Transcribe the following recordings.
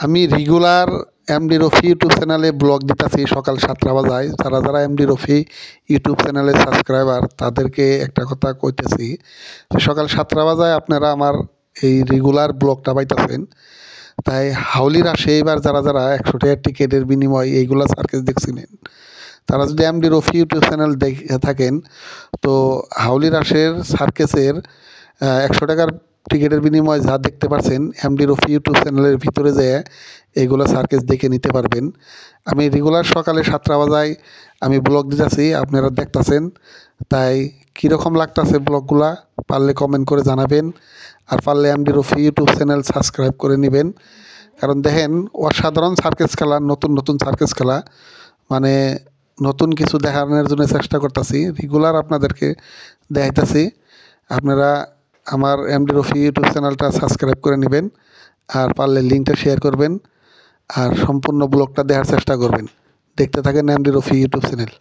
আমি regular MD Rafi YouTube চ্যানেলে blog দিতেছি সকাল 7টা বাজায়। যারা যারা এমডি রফি ইউটিউব চ্যানেলের সাবস্ক্রাইবার তাদেরকে একটা কথা কইতেছি, সকাল 7টা বাজায় আপনারা আমার এই রেগুলার ব্লগটা পাইতেছেন। তাই হাউলির আসে এবার যারা যারা 100 টাকার টিকিটের বিনিময়ে এইগুলা সার্কেস দেখছিলেন, তারা যদি এমডি রফি ইউটিউব চ্যানেল দেখে থাকেন, তো হাউলির আসের সার্কেসের 100 টাকার টিকিটের বিনিময়ে যা দেখতে পারছেন এমডি রফি ইউটিউব চ্যানেলের ভিতরে যেয়ে এইগুলো সার্কেস দেখে নিতে পারবেন। আমি রেগুলার সকালে 7টা বাজায় আমি ব্লগ দিতেছি, আপনারা দেখতেছেন। তাই কীরকম লাগতেছে ব্লগগুলা পারলে কমেন্ট করে জানাবেন, আর পারলে MD Rafi YouTube channel subscribe করে নেবেন। কারণ দেখেন অসাধারণ সার্কেস খেলা, নতুন নতুন সার্কেস খেলা, মানে নতুন কিছু দেখানোর জন্য চেষ্টা করতেছি, রেগুলার আপনাদেরকে দেখাইতেছি। আপনারা আমার এমডি রফি ইউটিউব চ্যানেলটা সাবস্ক্রাইব করে নেবেন, আর পারলে লিঙ্কটা শেয়ার করবেন, আর সম্পূর্ণ ব্লগটা দেখার চেষ্টা করবেন। দেখতে থাকেন এমডি রফি ইউটিউব চ্যানেল।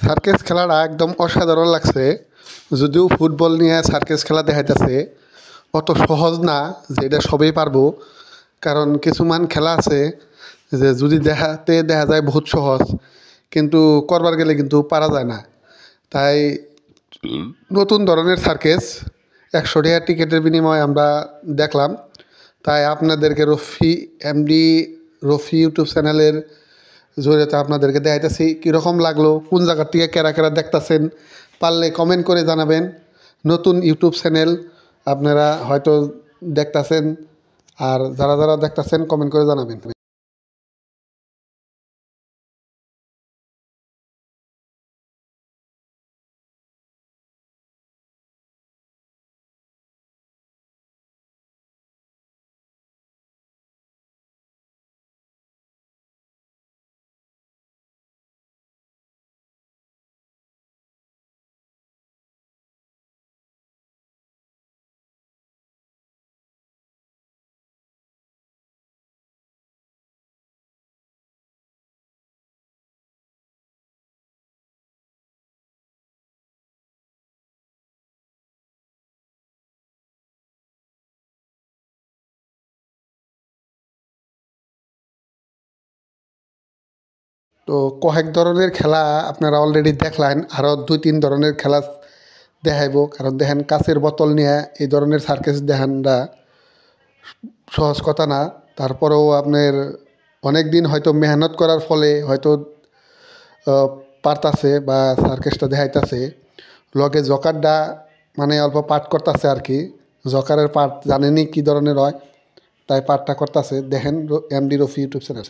সার্কেস খেলাটা একদম অসাধারণ লাগছে। যদিও ফুটবল নিয়ে সার্কেস খেলা দেখাইতেছে, অত সহজ না যে এটা সবাই পারবো। কারণ কিছুমান খেলা আছে যে যদি দেখাতে দেখা যায় বহুত সহজ, কিন্তু করবার গেলে কিন্তু পারা যায় না। তাই নতুন ধরনের সার্কেস 100 টাকার টিকিটের বিনিময়ে আমরা দেখলাম। তাই আপনাদেরকে এমডি রফি ইউটিউব চ্যানেলের জরিয়তে আপনাদেরকে দেখাইতেছি কীরকম লাগলো, কোন জায়গার থেকে কেরা কেরা দেখতেছেন পারলে কমেন্ট করে জানাবেন। নতুন ইউটিউব চ্যানেল আপনারা হয়তো দেখতেছেন, আর যারা যারা দেখতেছেন কমেন্ট করে জানাবেন। তো কয়েক ধরনের খেলা আপনারা অলরেডি দেখলেন, আরও 2-3 ধরনের খেলা দেখাইব। কারণ দেখেন কাচের বোতল নিয়ে এই ধরনের সার্কেস দেখানটা সহজ কথা না। তারপরেও আপনার অনেক দিন হয়তো মেহনত করার ফলে হয়তো পারতাছে বা সার্কেসটা দেখাইতাছে। লগে জকারটা মানে অল্প পাঠ করতেছে আর কি, জকারের পাঠ জানেনি কী ধরনের হয়, তাই পাঠটা করতেছে। দেখেন এমডি রফি ইউটিউব চ্যানেল।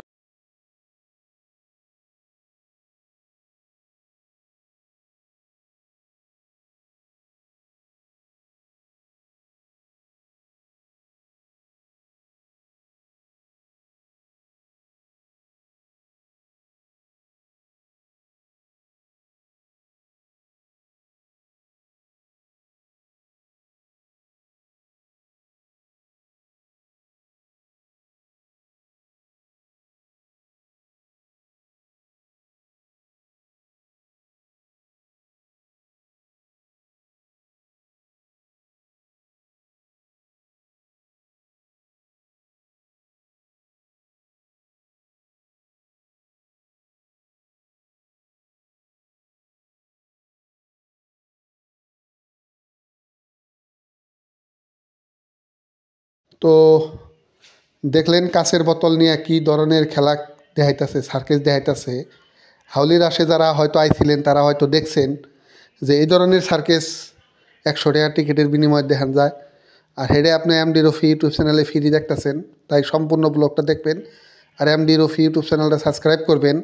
তো দেখলেন কাচের বোতল নিয়ে কী ধরনের খেলা দেখাইতেছে, সার্কেস দেখাইতেছে। হাউলির আসে যারা হয়তো আইছিলেন তারা হয়তো দেখছেন যে এই ধরনের সার্কেস 100 টাকার টিকিটের বিনিময়ে দেখান যায়। আর হেডে আপনি এমডি রফি ইউটিউব চ্যানেলে ফ্রি দেখতেছেন, তাই সম্পূর্ণ ব্লগটা দেখবেন, আর এমডি রফি ইউটিউব চ্যানেলটা সাবস্ক্রাইব করবেন।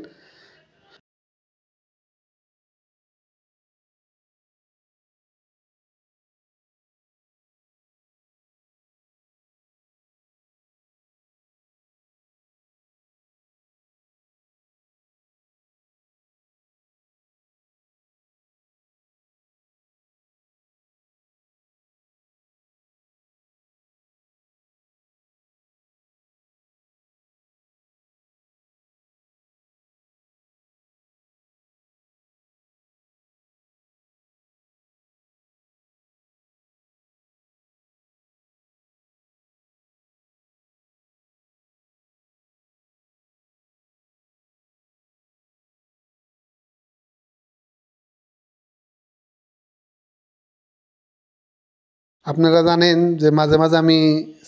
আপনারা জানেন যে মাঝে মাঝে আমি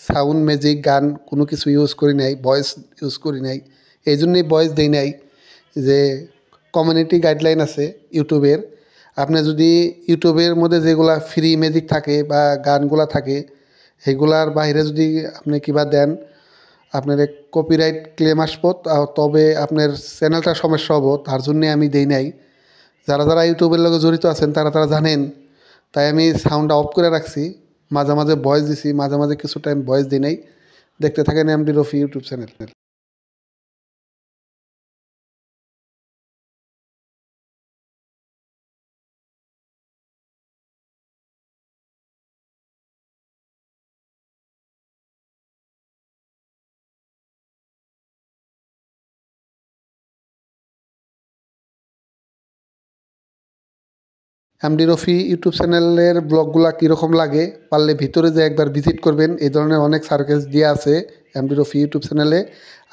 সাউন্ড ম্যাজিক গান কোনো কিছু ইউজ করি নাই, ভয়েস ইউজ করি নাই, এই জন্যই ভয়েস দেই নাই। যে কমিউনিটি গাইডলাইন আছে ইউটিউবের, আপনি যদি ইউটিউবের মধ্যে যেগুলা ফ্রি ম্যাজিক থাকে বা গানগুলা থাকে সেগুলার বাইরে যদি আপনি কিবা দেন আপনার কপিরাইট ক্লেম আসবো, তবে আপনার চ্যানেলটা সমস্যা হবো, তার জন্যে আমি দেই নাই। যারা যারা ইউটিউবের লগে জড়িত আছেন তারা তারা জানেন, তাই আমি সাউন্ডটা অফ করে রাখছি। মাঝে মাঝে ভয়েস দিছি, মাঝে মাঝে কিছু টাইম ভয়েস দিই নাই। দেখতে থাকেন MD Rafi YouTube channel. MD Rafi YouTube চ্যানেলের ব্লগগুলা কীরকম লাগে পারলে ভিতরে যে একবার ভিজিট করবেন, এই ধরনের অনেক সার্কেস দিয়ে আছে এমডি রফি ইউটিউব চ্যানেলে।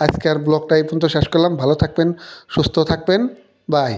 আজকে আর ব্লগটা এই পর্যন্ত শেষ করলাম। ভালো থাকবেন, সুস্থ থাকবেন, বাই।